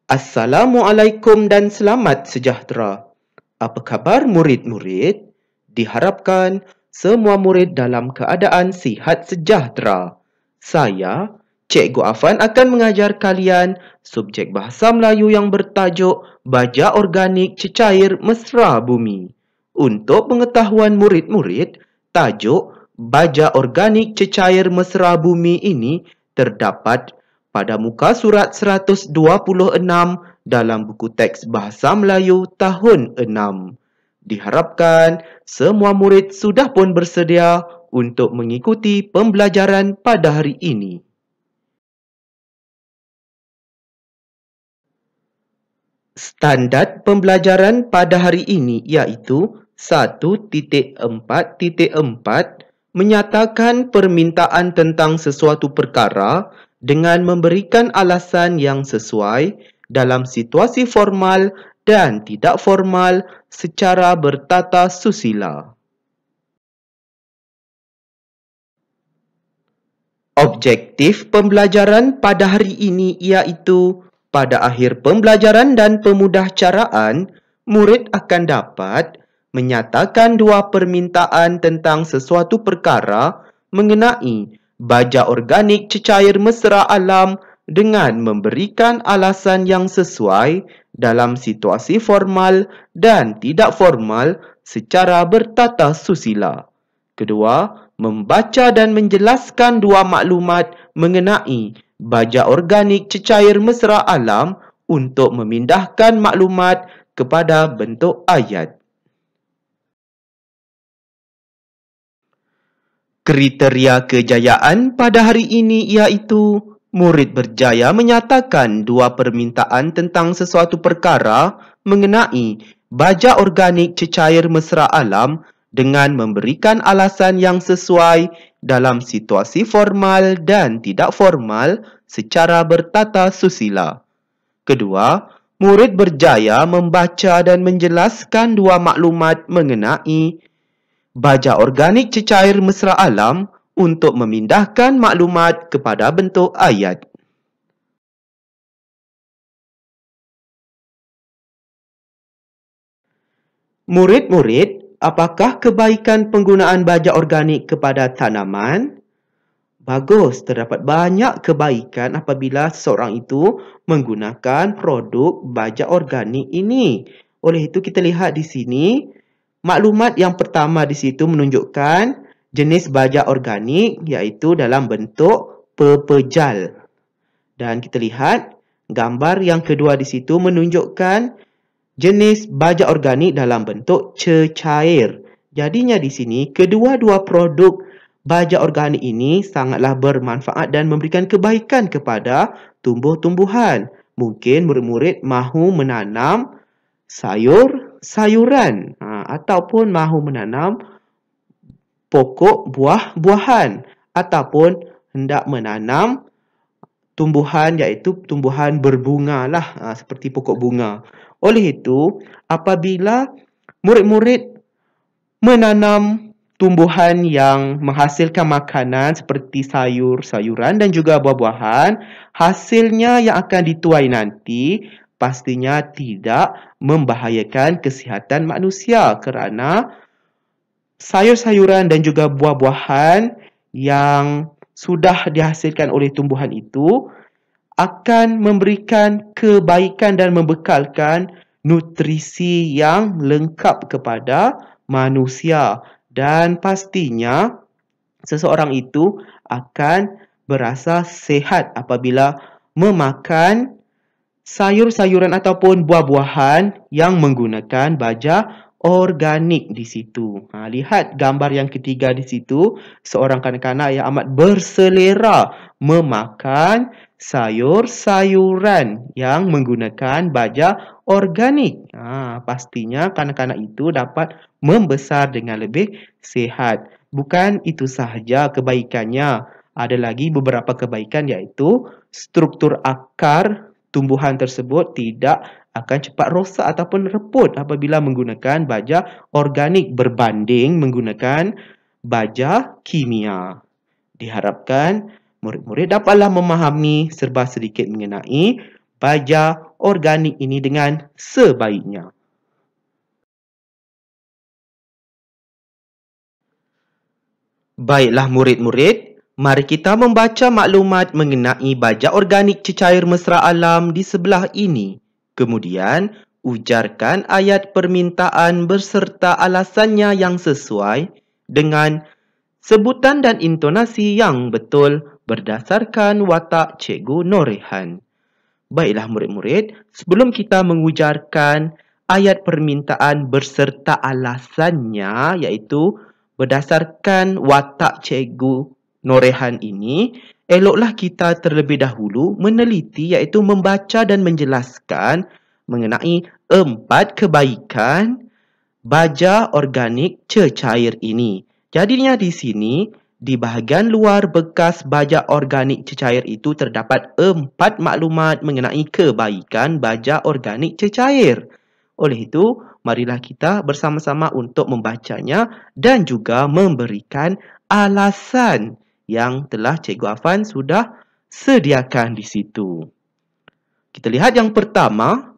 Assalamualaikum dan selamat sejahtera. Apa khabar murid-murid? Diharapkan semua murid dalam keadaan sihat sejahtera. Saya, Cikgu Afan akan mengajar kalian subjek Bahasa Melayu yang bertajuk Baja Organik Cecair Mesra Bumi. Untuk pengetahuan murid-murid, tajuk Baja Organik Cecair Mesra Bumi ini terdapat pada muka surat 126 dalam buku teks Bahasa Melayu tahun 6. Diharapkan semua murid sudah pun bersedia untuk mengikuti pembelajaran pada hari ini. Standard pembelajaran pada hari ini iaitu 1.4.4 menyatakan permintaan tentang sesuatu perkara dengan memberikan alasan yang sesuai dalam situasi formal dan tidak formal secara bertata susila. Objektif pembelajaran pada hari ini iaitu pada akhir pembelajaran dan pemudahcaraan, murid akan dapat menyatakan dua permintaan tentang sesuatu perkara mengenai baja organik cecair mesra alam dengan memberikan alasan yang sesuai dalam situasi formal dan tidak formal secara bertata susila. Kedua, membaca dan menjelaskan dua maklumat mengenai baja organik cecair mesra alam untuk memindahkan maklumat kepada bentuk ayat. Kriteria kejayaan pada hari ini iaitu murid berjaya menyatakan dua permintaan tentang sesuatu perkara mengenai baja organik cecair mesra alam dengan memberikan alasan yang sesuai dalam situasi formal dan tidak formal secara bertata susila. Kedua, murid berjaya membaca dan menjelaskan dua maklumat mengenai baja organik cecair mesra alam untuk memindahkan maklumat kepada bentuk ayat. Murid-murid, apakah kebaikan penggunaan baja organik kepada tanaman? Bagus, terdapat banyak kebaikan apabila seseorang itu menggunakan produk baja organik ini. Oleh itu kita lihat di sini, maklumat yang pertama di situ menunjukkan jenis baja organik iaitu dalam bentuk pepejal. Dan kita lihat gambar yang kedua di situ menunjukkan jenis baja organik dalam bentuk cecair. Jadinya di sini kedua-dua produk baja organik ini sangatlah bermanfaat dan memberikan kebaikan kepada tumbuh-tumbuhan. Mungkin murid-murid mahu menanam sayur-sayuran ataupun mahu menanam pokok buah-buahan ataupun hendak menanam tumbuhan iaitu tumbuhan berbunga lah seperti pokok bunga. Oleh itu, apabila murid-murid menanam tumbuhan yang menghasilkan makanan seperti sayur-sayuran dan juga buah-buahan, hasilnya yang akan dituai nanti pastinya tidak membahayakan kesihatan manusia kerana sayur-sayuran dan juga buah-buahan yang sudah dihasilkan oleh tumbuhan itu akan memberikan kebaikan dan membekalkan nutrisi yang lengkap kepada manusia. Dan pastinya seseorang itu akan berasa sehat apabila memakan sayur-sayuran ataupun buah-buahan yang menggunakan baja organik di situ. Lihat gambar yang ketiga di situ, seorang kanak-kanak yang amat berselera memakan sayur-sayuran yang menggunakan baja organik. Pastinya kanak-kanak itu dapat membesar dengan lebih sihat. Bukan itu sahaja kebaikannya. Ada lagi beberapa kebaikan iaitu struktur akar tumbuhan tersebut tidak akan cepat rosak ataupun reput apabila menggunakan baja organik berbanding menggunakan baja kimia. Diharapkan murid-murid dapatlah memahami serba sedikit mengenai baja organik ini dengan sebaiknya. Baiklah murid-murid, mari kita membaca maklumat mengenai baja organik cecair mesra alam di sebelah ini. Kemudian, ujarkan ayat permintaan berserta alasannya yang sesuai dengan sebutan dan intonasi yang betul berdasarkan watak Cikgu Norehan. Baiklah murid-murid, sebelum kita mengujarkan ayat permintaan berserta alasannya, iaitu berdasarkan watak Cikgu Norehan ini, eloklah kita terlebih dahulu meneliti, iaitu membaca dan menjelaskan mengenai 4 kebaikan baja organik cecair ini. Jadinya di sini, di bahagian luar bekas baja organik cecair itu terdapat 4 maklumat mengenai kebaikan baja organik cecair. Oleh itu, marilah kita bersama-sama untuk membacanya dan juga memberikan alasan yang telah Cikgu Afan sudah sediakan di situ. Kita lihat yang pertama,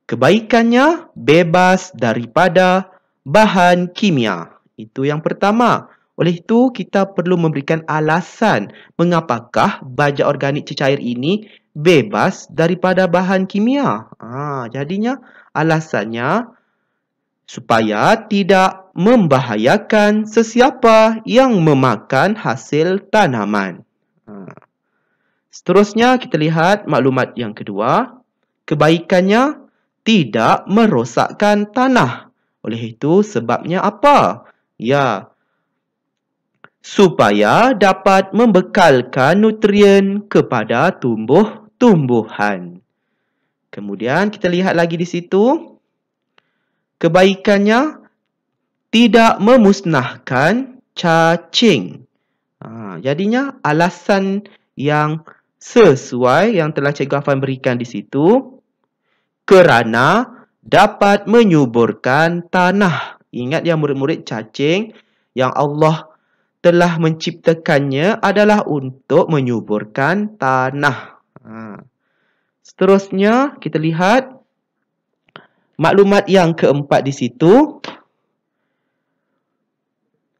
kebaikannya bebas daripada bahan kimia. Itu yang pertama. Oleh itu, kita perlu memberikan alasan mengapakah baja organik cecair ini bebas daripada bahan kimia. Jadinya alasannya supaya tidak membahayakan sesiapa yang memakan hasil tanaman. Seterusnya kita lihat maklumat yang kedua. Kebaikannya tidak merosakkan tanah. Oleh itu sebabnya apa? Ya, supaya dapat membekalkan nutrien kepada tumbuh-tumbuhan. Kemudian kita lihat lagi di situ, kebaikannya tidak memusnahkan cacing. Jadinya alasan yang sesuai yang telah Cikgu Afan berikan di situ, kerana dapat menyuburkan tanah. Ingat ya murid-murid, cacing yang Allah telah menciptakannya adalah untuk menyuburkan tanah. Seterusnya kita lihat maklumat yang keempat di situ,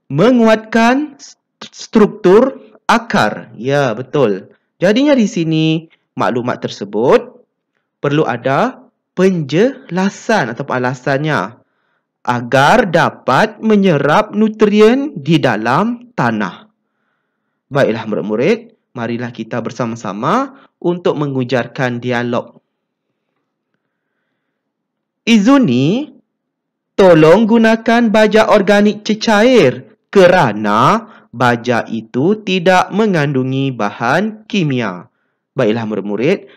menguatkan struktur akar. Ya, betul. Jadinya di sini maklumat tersebut perlu ada penjelasan atau alasannya agar dapat menyerap nutrien di dalam tanah. Baiklah murid-murid, marilah kita bersama-sama untuk mengujarkan dialog. Izuni, tolong gunakan baja organik cecair kerana baja itu tidak mengandungi bahan kimia. Baiklah murid-murid,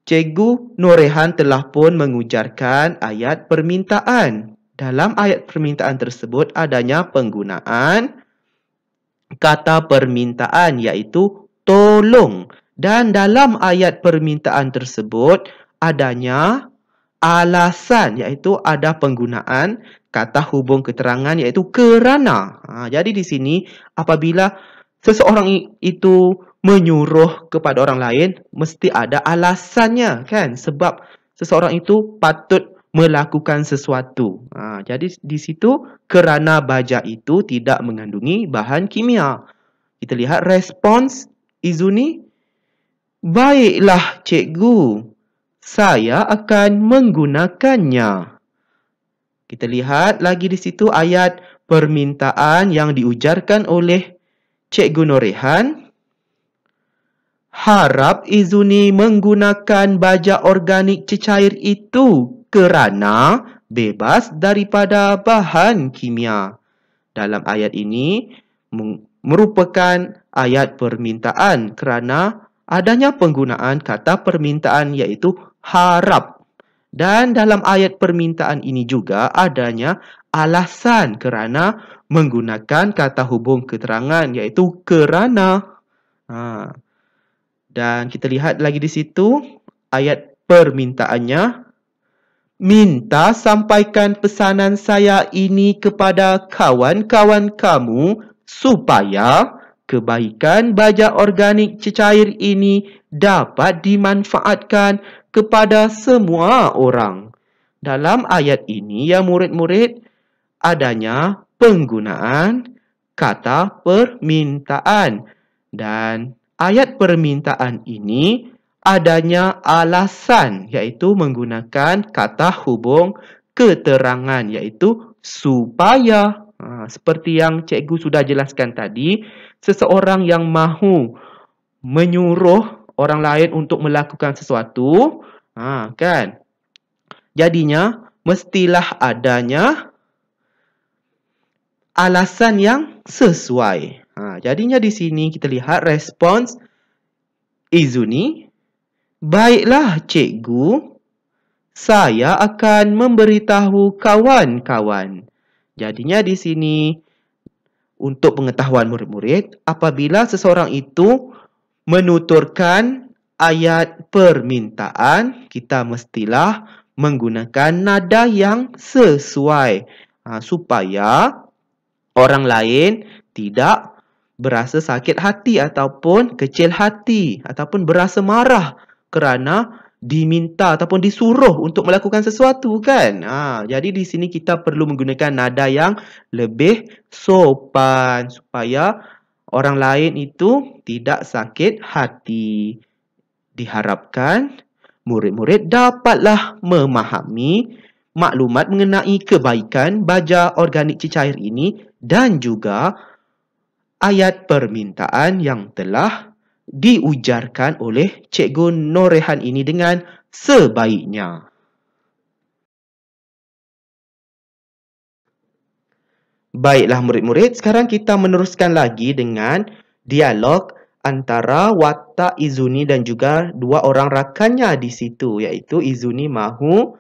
Cikgu Norehan telah pun mengujarkan ayat permintaan. Dalam ayat permintaan tersebut adanya penggunaan kata permintaan iaitu tolong. Dan dalam ayat permintaan tersebut adanya alasan iaitu ada penggunaan kata hubung keterangan iaitu kerana. Jadi di sini apabila seseorang itu menyuruh kepada orang lain, mesti ada alasannya kan? Sebab seseorang itu patut melakukan sesuatu. Jadi di situ kerana baja itu tidak mengandungi bahan kimia. Kita lihat respons Izuni. Baiklah cikgu, saya akan menggunakannya. Kita lihat lagi di situ ayat permintaan yang diujarkan oleh Cikgu Norehan. Harap Izuni menggunakan baja organik cecair itu kerana bebas daripada bahan kimia. Dalam ayat ini merupakan ayat permintaan kerana adanya penggunaan kata permintaan iaitu harap. Dan dalam ayat permintaan ini juga adanya alasan kerana menggunakan kata hubung keterangan iaitu kerana. Dan kita lihat lagi di situ ayat permintaannya. Minta sampaikan pesanan saya ini kepada kawan-kawan kamu supaya kebaikan baja organik cecair ini dapat dimanfaatkan kepada semua orang. Dalam ayat ini, ya murid-murid, adanya penggunaan kata permintaan. Dan ayat permintaan ini adanya alasan, iaitu menggunakan kata hubung keterangan, iaitu supaya. Seperti yang cikgu sudah jelaskan tadi, seseorang yang mahu menyuruh orang lain untuk melakukan sesuatu, kan? Jadinya mestilah adanya alasan yang sesuai. Jadinya di sini kita lihat respons Izuni, baiklah cikgu, saya akan memberitahu kawan-kawan. Jadinya di sini untuk pengetahuan murid-murid, apabila seseorang itu menuturkan ayat permintaan, kita mestilah menggunakan nada yang sesuai supaya orang lain tidak berasa sakit hati ataupun kecil hati ataupun berasa marah kerana diminta ataupun disuruh untuk melakukan sesuatu, kan? Jadi di sini kita perlu menggunakan nada yang lebih sopan supaya orang lain itu tidak sakit hati. Diharapkan murid-murid dapatlah memahami maklumat mengenai kebaikan baja organik cecair ini dan juga ayat permintaan yang telah diujarkan oleh Cikgu Norehan ini dengan sebaiknya. Baiklah murid-murid, sekarang kita meneruskan lagi dengan dialog antara watak Izuni dan juga dua orang rakannya di situ, iaitu Izuni mahu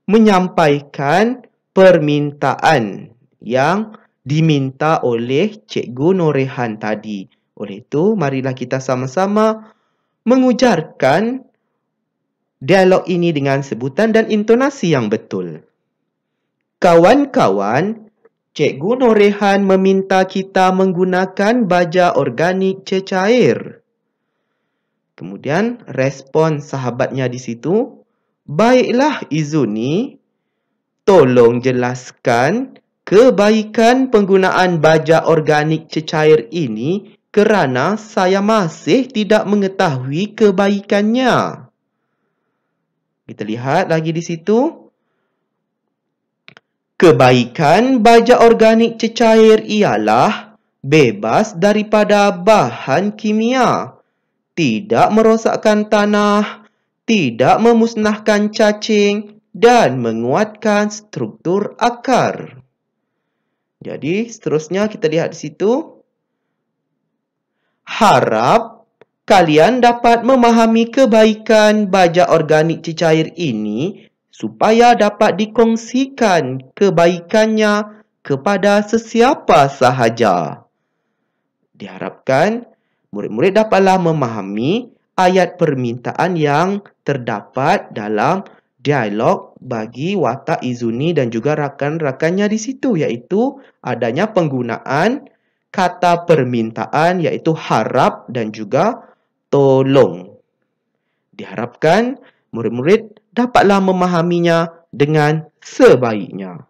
menyampaikan permintaan yang diminta oleh Cikgu Norehan tadi. Oleh itu, marilah kita sama-sama mengujarkan dialog ini dengan sebutan dan intonasi yang betul. Kawan-kawan, Cikgu Norehan meminta kita menggunakan baja organik cecair. Kemudian respon sahabatnya di situ, baiklah Izuni, tolong jelaskan kebaikan penggunaan baja organik cecair ini kerana saya masih tidak mengetahui kebaikannya. Kita lihat lagi di situ. Kebaikan baja organik cecair ialah bebas daripada bahan kimia, tidak merosakkan tanah, tidak memusnahkan cacing dan menguatkan struktur akar. Jadi seterusnya kita lihat di situ. Harap kalian dapat memahami kebaikan baja organik cecair ini supaya dapat dikongsikan kebaikannya kepada sesiapa sahaja. Diharapkan murid-murid dapatlah memahami ayat permintaan yang terdapat dalam dialog bagi watak Izuni dan juga rakan-rakannya di situ, iaitu adanya penggunaan kata permintaan iaitu harap dan juga tolong. Diharapkan murid-murid dapatlah memahaminya dengan sebaiknya.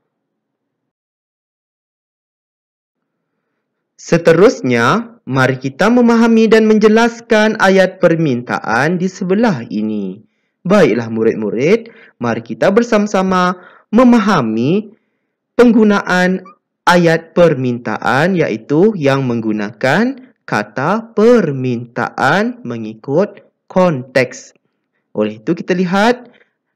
Seterusnya, mari kita memahami dan menjelaskan ayat permintaan di sebelah ini. Baiklah murid-murid, mari kita bersama-sama memahami penggunaan ayat permintaan iaitu yang menggunakan kata permintaan mengikut konteks. Oleh itu kita lihat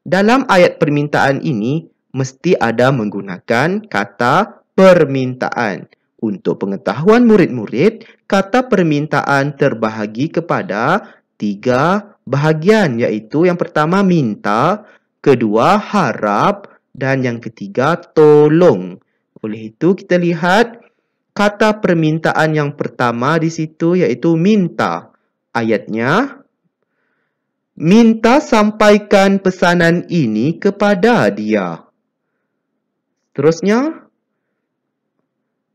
dalam ayat permintaan ini mesti ada menggunakan kata permintaan. Untuk pengetahuan murid-murid, kata permintaan terbahagi kepada 3 bahagian iaitu yang pertama minta, kedua harap dan yang ketiga tolong. Oleh itu kita lihat kata permintaan yang pertama di situ iaitu minta. Ayatnya, minta sampaikan pesanan ini kepada dia. Terusnya,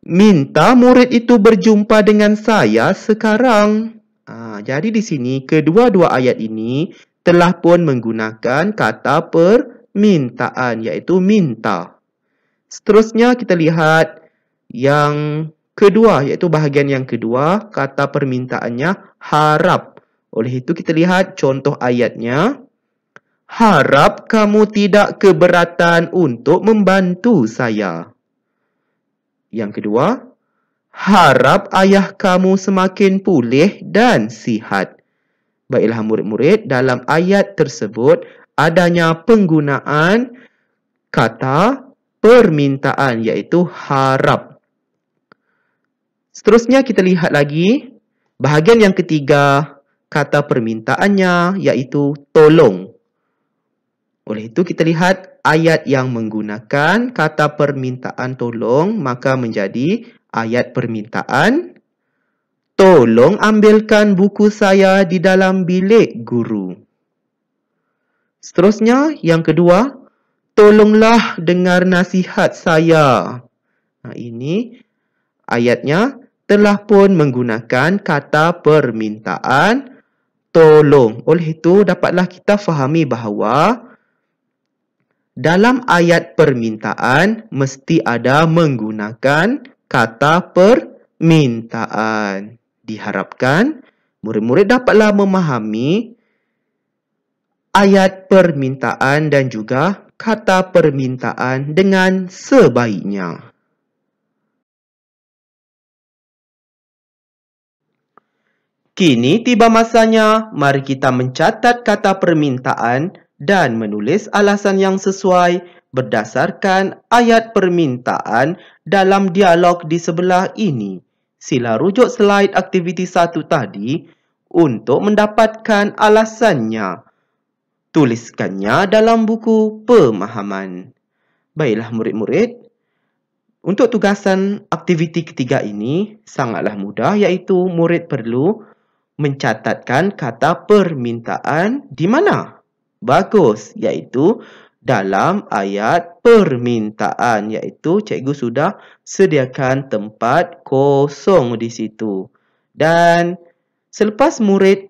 minta murid itu berjumpa dengan saya sekarang. Jadi di sini kedua-dua ayat ini telah pun menggunakan kata permintaan, iaitu minta. Seterusnya kita lihat yang kedua, iaitu bahagian yang kedua, kata permintaannya harap. Oleh itu kita lihat contoh ayatnya. Harap kamu tidak keberatan untuk membantu saya. Yang kedua, harap ayah kamu semakin pulih dan sihat. Baiklah murid-murid, dalam ayat tersebut adanya penggunaan kata permintaan, iaitu harap. Seterusnya kita lihat lagi bahagian yang ketiga, kata permintaannya iaitu tolong. Oleh itu kita lihat ayat yang menggunakan kata permintaan tolong, maka menjadi ayat permintaan. Tolong ambilkan buku saya di dalam bilik guru. Seterusnya yang kedua, tolonglah dengar nasihat saya. Ini ayatnya telah pun menggunakan kata permintaan tolong. Oleh itu dapatlah kita fahami bahawa dalam ayat permintaan mesti ada menggunakan kata permintaan. Diharapkan murid-murid dapatlah memahami ayat permintaan dan juga kata permintaan dengan sebaiknya. Kini tiba masanya, mari kita mencatat kata permintaan dan menulis alasan yang sesuai berdasarkan ayat permintaan dalam dialog di sebelah ini. Sila rujuk slide aktiviti 1 tadi untuk mendapatkan alasannya. Tuliskannya dalam buku pemahaman. Baiklah murid-murid, untuk tugasan aktiviti ketiga ini sangatlah mudah, iaitu murid perlu mencatatkan kata permintaan di mana? Bagus, iaitu dalam ayat permintaan, iaitu cikgu sudah sediakan tempat kosong di situ. Dan selepas murid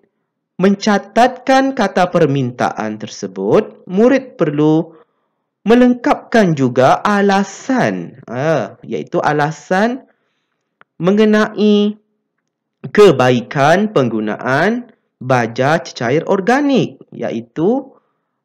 mencatatkan kata permintaan tersebut, murid perlu melengkapkan juga alasan, iaitu alasan mengenai kebaikan penggunaan baja cecair organik, iaitu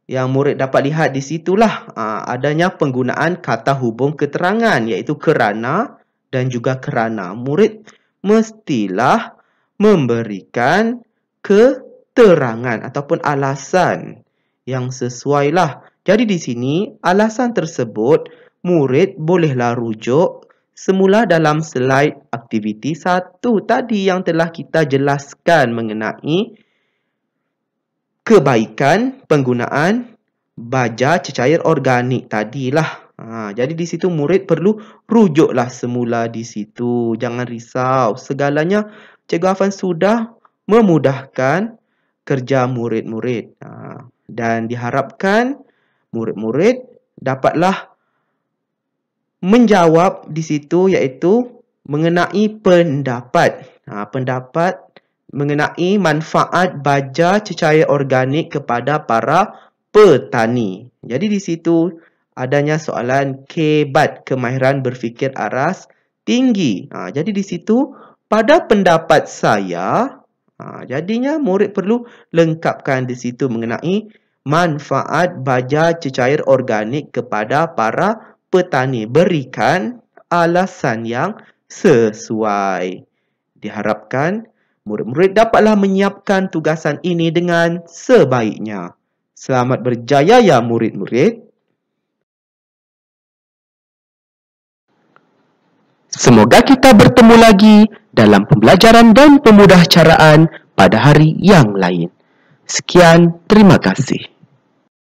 yang murid dapat lihat di situlah adanya penggunaan kata hubung keterangan, iaitu kerana dan juga kerana. Murid mestilah memberikan keterangan ataupun alasan yang sesuailah. Jadi di sini alasan tersebut murid bolehlah rujuk semula dalam slide aktiviti 1 tadi yang telah kita jelaskan mengenai kebaikan penggunaan baja cecair organik tadilah. Jadi di situ murid perlu rujuklah semula di situ. Jangan risau. Segalanya Cikgu Afan sudah memudahkan kerja murid-murid. Dan diharapkan murid-murid dapatlah menjawab di situ, iaitu mengenai pendapat. Pendapat mengenai manfaat baja cecair organik kepada para petani. Jadi di situ adanya soalan kebat, kemahiran berfikir aras tinggi. Jadi di situ pada pendapat saya, jadinya murid perlu lengkapkan di situ mengenai manfaat baja cecair organik kepada para petani. Berikan alasan yang sesuai. Diharapkan murid-murid dapatlah menyiapkan tugasan ini dengan sebaiknya. Selamat berjaya ya murid-murid. Semoga kita bertemu lagi dalam pembelajaran dan pemudahcaraan pada hari yang lain. Sekian, terima kasih.